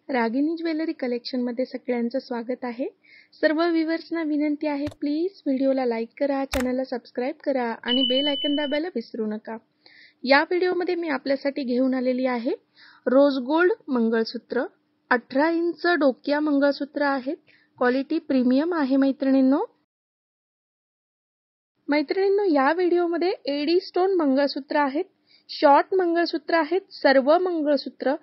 Ragini jewellery कलेक्शनमध्ये सगळ्यांचं स्वागत आहे. सर्व व्ह्यूअर्सना विनंती आहे, प्लीज व्हिडिओला लाईक करा, चॅनलला सबस्क्राईब करा आणि बेल आयकॉन दाबायला विसरू नका. या व्हिडिओमध्ये मी आपल्यासाठी घेऊन आलेली आहे रोज गोल्ड मंगळसूत्र. 18 इंच डोकिया मंगळसूत्र आहेत. क्वालिटी प्रीमियम आहे मैत्रिणींनो. या व्हिडिओमध्ये एडी स्टोन मंगळसूत्र आहेत. शॉर्ट मंगळसूत्र आहेत. सर्व मंगळसूत्र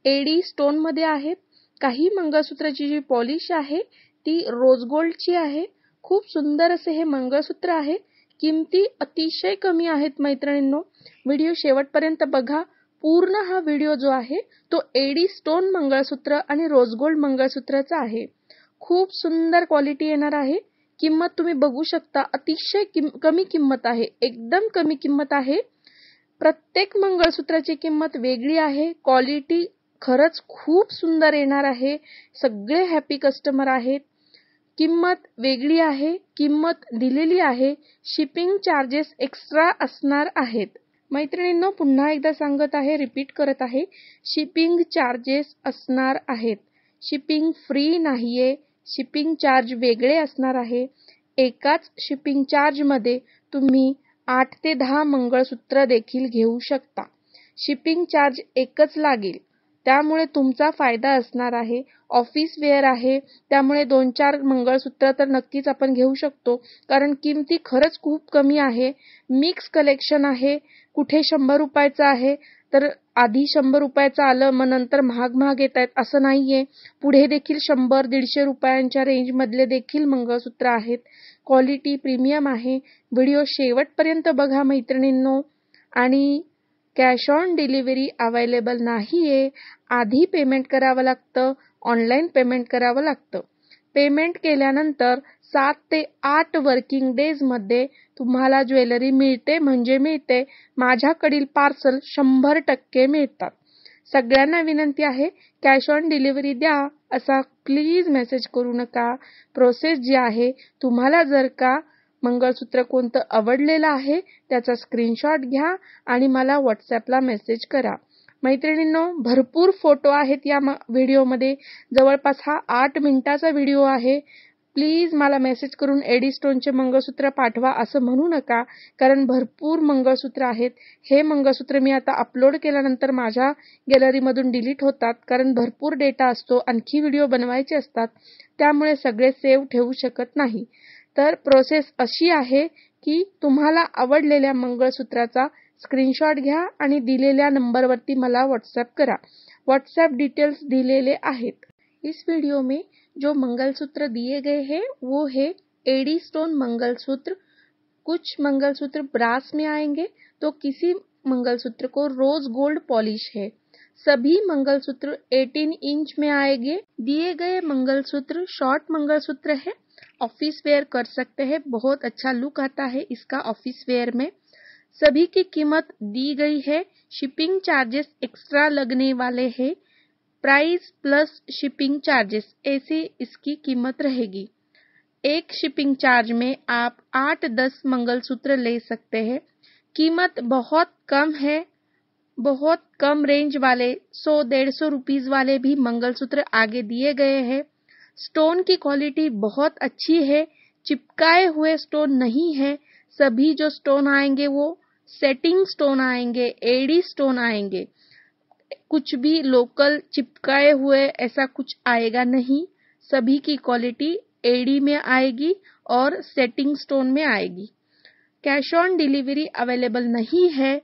एडी स्टोन मध्ये आहेत. काही मंगळसूत्राची जी पॉलिश आहे ती रोज गोल्डची आहे. खूप सुंदर असे हे मंगळसूत्र आहे. किमती अतिशय कमी आहेत मैत्रिणींनो. व्हिडिओ शेवटपर्यंत बघा. पूर्ण हा व्हिडिओ जो आहे तो एडी स्टोन मंगळसूत्र आणि रोज गोल्ड मंगळसूत्राचा आहे. खूप सुंदर क्वालिटी येणार आहे. किंमत तुम्ही बघू शकता, अतिशय कमी किंमत आहे. एकदम कमी किंमत आहे. प्रत्येक मंगळसूत्राची किंमत वेगळी आहे. क्वालिटी खरंच खूप सुंदर येणार आहे. सगळे हॅपी कस्टमर आहेत. किंमत वेगळी आहे. किंमत दिलेली आहे. शिपिंग चार्जेस एक्स्ट्रा असणार आहेत. मैत्रिणींनो, पुन्हा एकदा सांगत आहे, रिपीट करत आहे, शिपिंग चार्जेस असणार आहेत. शिपिंग फ्री नाहीये. शिपिंग चार्ज वेगळे असणार आहे. एकाच शिपिंग चार्ज मध्ये तुम्ही 8 ते 10 मंगळसूत्र देखील घेऊ शकता. शिपिंग चार्ज एकच लागेल. त्यामुळे तुमचा फायदा असणार आहे. ऑफिस वेअर आहे, त्यामुळे 2-4 मंगळसूत्र तर नक्कीच आपण घेऊ शकतो, कारण किमती खरंच खूप कमी आहे. मिक्स कलेक्शन आहे. कुठे 100 रुपयाचं आहे तर आधी 100 रुपयाचं आलं, मग नंतर महाग येत आहेत असं नाहीये. पुढे देखील 100-150 रुपयांच्या रेंज मधले देखील मंगळसूत्र आहेत. क्वालिटी प्रीमियम आहे. व्हिडिओ शेवटपर्यंत बघा मैत्रिणींनो. आणि कॅश ऑन डिलिव्हरी अवेलेबल नाहीये. आधी पेमेंट करावं लागतं. ऑनलाईन पेमेंट करावं लागतं. पेमेंट केल्यानंतर 7 ते 8 वर्किंग डेज मध्ये तुम्हाला ज्वेलरी मिळते म्हणजे मिळते. माझ्याकडील पार्सल 100% मिळतात. सगळ्यांना विनंती आहे, कॅश ऑन डिलिव्हरी द्या असा प्लीज मेसेज करू नका. प्रोसेस जी आहे, तुम्हाला जर का मंगळसूत्र कोणतं आवडलेलं आहे त्याचा स्क्रीनशॉट घ्या आणि मला व्हॉट्सअपला मेसेज करा. मैत्रिणींनो, भरपूर फोटो आहेत या व्हिडिओमध्ये. जवळपास हा 8 मिनिटाचा व्हिडिओ आहे. प्लीज मला मेसेज करून एडी स्टोनचे मंगळसूत्र पाठवा असं म्हणू नका, कारण भरपूर मंगळसूत्र आहेत. हे मंगळसूत्र मी आता अपलोड केल्यानंतर माझ्या गॅलरीमधून डिलीट होतात, कारण भरपूर डेटा असतो. आणखी व्हिडिओ बनवायचे असतात, त्यामुळे सगळे सेव्ह ठेवू शकत नाही. तर प्रोसेस अशी आहे की तुम्हाला आवडलेल्या मंगळसूत्राचा स्क्रीनशॉट घ्या आणि दिलेल्या नंबरवरती मला व्हाट्सएप करा. व्हाट्सएप डिटेल्स दिलेले आहेत. इस वीडियो में जो मंगलसूत्र दिए गए हैं वो है एडी स्टोन मंगलसूत्र. कुछ मंगलसूत्र ब्रास में आएंगे तो किसी मंगलसूत्र को रोज गोल्ड पॉलिश है. सभी मंगलसूत्र 18 इंच में आएंगे. दिए गए मंगलसूत्र शॉर्ट मंगलसूत्र है. ऑफिस वेयर कर सकते हैं. बहुत अच्छा लुक आता है इसका ऑफिस वेयर में. सभी की कीमत दी गई है. शिपिंग चार्जेस एक्स्ट्रा लगने वाले हैं. प्राइस प्लस शिपिंग चार्जेस ऐसी इसकी कीमत रहेगी. एक शिपिंग चार्ज में आप 8-10 मंगलसूत्र ले सकते हैं. कीमत बहुत कम है. बहुत कम रेंज वाले 100-150 रुपीस वाले भी मंगलसूत्र आगे दिए गए हैं. स्टोन की क्वालिटी बहुत अच्छी है. चिपकाए हुए स्टोन नहीं है. सभी जो स्टोन आएंगे वो सेटिंग स्टोन आएंगे, एडी स्टोन आएंगे. कुछ भी लोकल चिपकाए हुए ऐसा कुछ आएगा नहीं. सभी की क्वालिटी एडी में आएगी और सेटिंग स्टोन में आएगी. कैश ऑन डिलीवरी अवेलेबल नहीं है.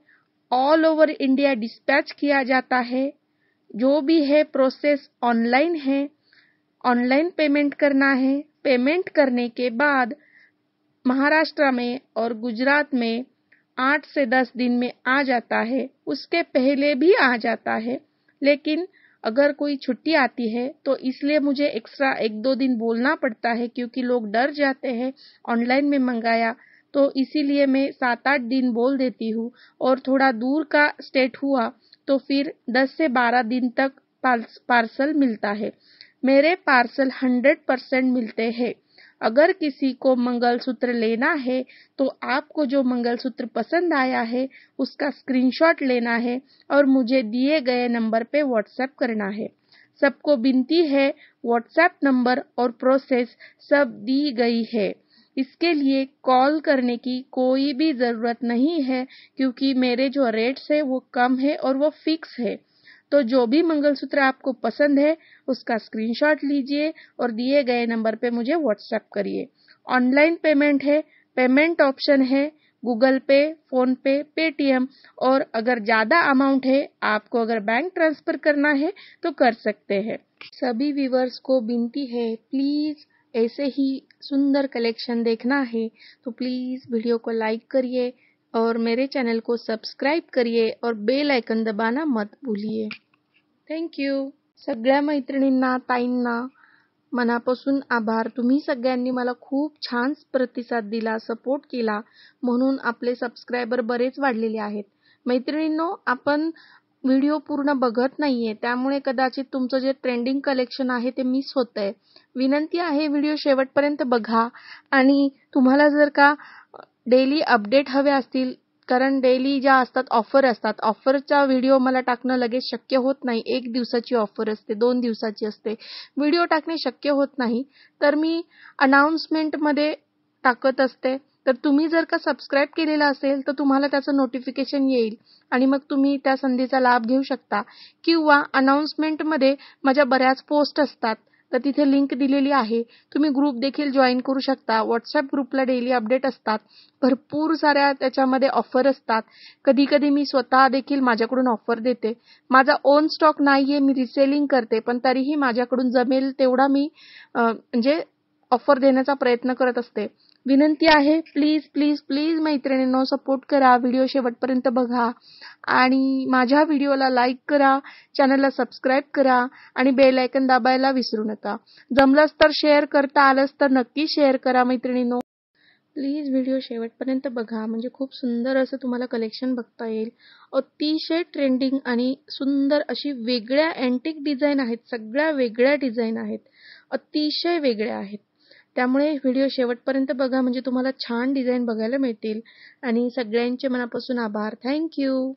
ऑल ओवर इंडिया डिस्पैच किया जाता है. जो भी है प्रोसेस ऑनलाइन है. ऑनलाइन पेमेंट करना है. पेमेंट करने के बाद महाराष्ट्र में और गुजरात में 8 से 10 दिन में आ जाता है. उसके पहले भी आ जाता है, लेकिन अगर कोई छुट्टी आती है तो इसलिए मुझे एक्स्ट्रा 1-2 दिन बोलना पड़ता है, क्योंकि लोग डर जाते हैं ऑनलाइन में मंगाया, तो इसीलिए मैं 7-8 दिन बोल देती हूँ. और थोड़ा दूर का स्टेट हुआ तो फिर 10 से 12 दिन तक पार्सल मिलता है. मेरे पार्सल 100% मिलते हैं. अगर किसी को मंगलसूत्र लेना है तो आपको जो मंगलसूत्र पसंद आया है उसका स्क्रीनशॉट लेना है और मुझे दिए गए नंबर पे व्हाट्सएप करना है. सबको विनती है, व्हाट्सएप नंबर और प्रोसेस सब दी गई है। इसके लिए कॉल करने की कोई भी ज़रूरत नहीं है, क्योंकि मेरे जो रेट्स है वो कम है और वो फिक्स है। तो जो भी मंगलसूत्र आपको पसंद है उसका स्क्रीनशॉट लीजिए और दिए गए नंबर पे मुझे व्हाट्सएप करिए। ऑनलाइन पेमेंट है, पेमेंट ऑप्शन है गूगल पे, फोन पे, पेटीएम, और अगर ज़्यादा अमाउंट है, आपको अगर बैंक ट्रांसफर करना है तो कर सकते हैं। सभी व्यूअर्स को विनती है, प्लीज़ ऐसे ही सुंदर कलेक्शन देखना है तो प्लीज़ वीडियो को लाइक करिए और मेरे चैनल को सब्सक्राइब करिए और बेल आयकन दबाना मत भूलिए। Thank you. सगळ्या मैत्रिणींना, ताईंना मनापासून आभार। तुम्ही सगळ्यांनी मला खूप छान प्रतिसाद दिला, सपोर्ट केला, म्हणून आपले सबस्क्रायबर बरेच वाढलेले आहेत। मैत्रिणींनो, आपण व्हिडिओ पूर्ण बघत नाहीये, त्यामुळे कदाचित तुमचं जे ट्रेंडिंग कलेक्शन आहे ते मिस होतंय। विनंती आहे व्हिडिओ शेवटपर्यंत बघा आणि तुम्हाला जर का डेली अपडेट हवे असतील, कारण डेली ज्या असतात ऑफर असतात, ऑफरचा व्हिडिओ मला टाकणं लगेच शक्य होत नाही। 1 दिवसाची ऑफर असते, 2 दिवसाची असते, व्हिडिओ टाकणे शक्य होत नाही, तर मी अनाउन्समेंटमध्ये टाकत असते। तर तुम्ही जर का सबस्क्राइब केलेलं असेल तर तुम्हाला त्याचं नोटिफिकेशन येईल आणि मग तुम्ही त्या संधीचा लाभ घेऊ शकता। किंवा अनाउन्समेंटमध्ये माझ्या बऱ्याच पोस्ट असतात, तर तिथे लिंक दिलेली आहे, तुम्ही ग्रुप देखील जॉईन करू शकता। व्हॉट्सअप ग्रुपला डेली अपडेट असतात, भरपूर साऱ्या त्याच्यामध्ये ऑफर असतात। कधी कधी मी स्वतः देखील माझ्याकडून ऑफर देते। माझा ओन स्टॉक नाहीये, मी रिसेलिंग करते, पण तरीही माझ्याकडून जमेल तेवढा मी म्हणजे ऑफर देण्याचा प्रयत्न करत असते। विनंती आहे, प्लीज प्लीज प्लीज मैत्रिणींनो सपोर्ट करा, व्हिडिओ शेवटपर्यंत बघा आणि माझ्या व्हिडिओला लाईक करा, चॅनलला सबस्क्राइब करा आणि बेल आयकन दाबायला विसरू नका। जमलंच तर शेअर करता आलंच तर नक्की शेअर करा मैत्रिणींनो। प्लीज व्हिडिओ शेवटपर्यंत बघा, म्हणजे खूप सुंदर असं तुम्हाला कलेक्शन बघता येईल। अतिशय ट्रेंडिंग आणि सुंदर अशी वेगळ्या अँटिक डिझाईन आहेत, सगळ्या वेगळ्या डिझाईन आहेत, अतिशय वेगळ्या आहेत। त्यामुळे व्हिडिओ शेवटपर्यंत बघा, म्हणजे तुम्हाला छान डिझाईन बघायला मिळतील आणि सगळ्यांचे मनापासून आभार। Thank you.